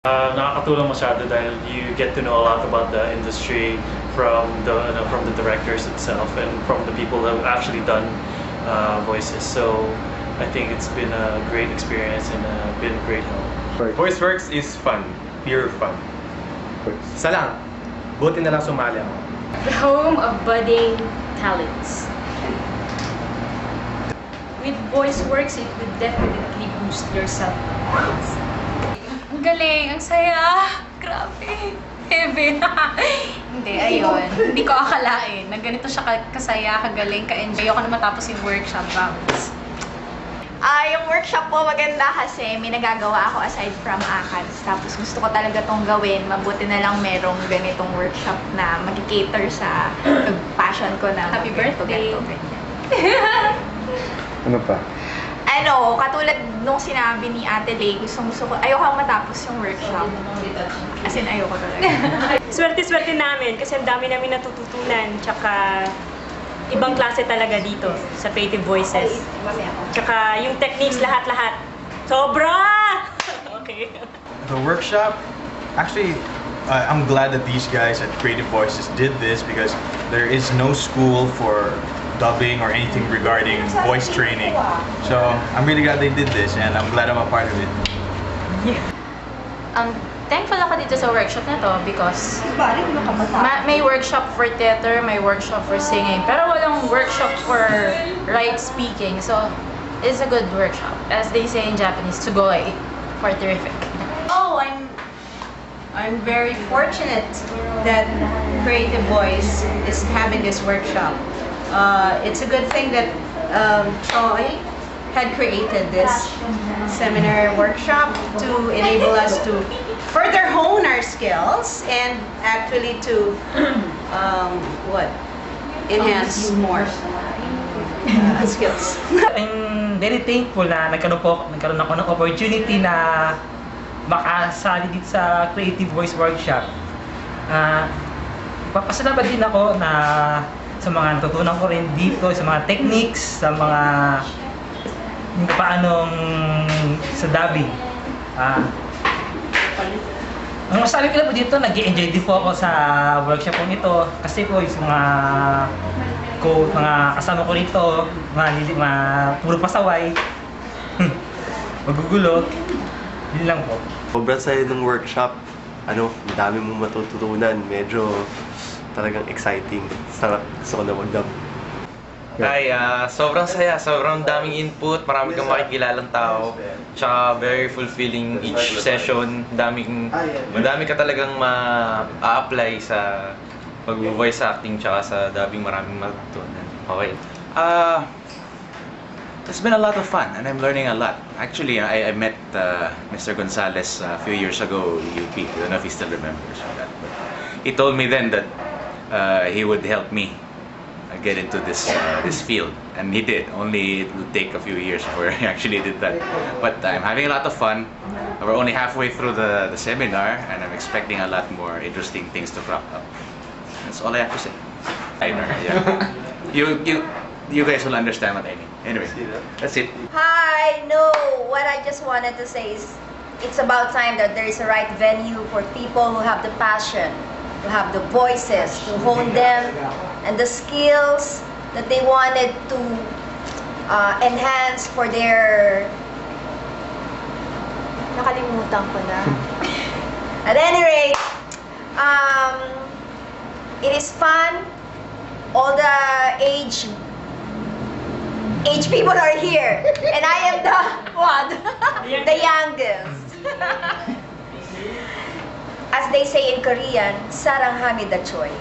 Nakakatulong masyado dahil you get to know a lot about the industry from the directors itself and from the people who have actually done voices. So I think it's been a great experience and been a great help. VoiceWorks is fun, pure fun. Isa lang, buti na lang sumali ako. The home of budding talents. With VoiceWorks, it would definitely boost your self-confidence. Ang galing, ang saya, grabe, heaven. Hindi, ayun, hindi ko akalain na ganito siya kasaya, kagaling, ka-enjoy. Ayoko na matapos yung workshop, promise. Yung workshop po maganda kasi may nagagawa ako aside from ACADS. Tapos gusto ko talaga tong gawin. Mabuti na lang merong ganitong workshop na mag-cater sa passion ko na Happy birthday! Ano pa? Katulad nung sinabi ni Ate Lay, gusto ko, ayoko matapos yung workshop. As in, ayoko talaga. Swerte-swerte namin kasi ang dami namin natututunan. Tsaka ibang klase talaga dito sa Creative Voices. Tsaka yung techniques lahat-lahat. Sobra! Okay. The workshop, actually, I'm glad that these guys at Creative Voices did this because there is no school for dubbing or anything regarding voice training. So I'm really glad they did this and I'm glad I'm a part of it. Thankful ako dito sa workshop na to because may workshop for theater, may workshop for singing, pero walang workshop for right speaking. So, it's a good workshop. As they say in Japanese, sugoi for terrific. Oh, I'm very fortunate that Creative Voice is having this workshop. It's a good thing that Troy had created this seminar workshop to enable us to further hone our skills and actually to enhance more skills. I'm very thankful na nagkaroon ako ng opportunity na makasali dito sa Creative Voice Workshop. Papasalamat din ako na sa mga natutunan ko rin dito, sa mga techniques, sa mga paanong sa dubbing. Ang masabi ko lang po dito, nag-i-enjoy din po ako sa workshop po ito kasi po yung mga kasama ko rito, mga puro pasaway, magugulo, yun lang po. Sobrang saya ng workshop, ang dami mong matututunan, medyo talagang exciting. Sarap, gusto ko na mag-dub. Ay, sobrang saya, sobrang daming input, marami kang makikilalang tao, tsaka very fulfilling each session, madami ka talagang ma-apply sa pag-voice acting tsaka sa dubbing, maraming matutunan. Okay. It's been a lot of fun and I'm learning a lot. Actually, I met Mr. Gonzalez a few years ago at UP. I don't know if he still remembers that. But he told me then that he would help me get into this field, and he did. Only it would take a few years before he actually did that. But I'm having a lot of fun. We're only halfway through the seminar, and I'm expecting a lot more interesting things to crop up. That's all I have to say. I know, yeah. You guys will understand what I mean. Anyway, that's it. Hi, no, what I just wanted to say is it's about time that there is a right venue for people who have the passion, to have the voices, to hone them, and the skills that they wanted to enhance for their... Nakalimutan ko na. At any rate, it is fun. All the age people are here, and I am the youngest. As they say in Korean, sarang hamida choy.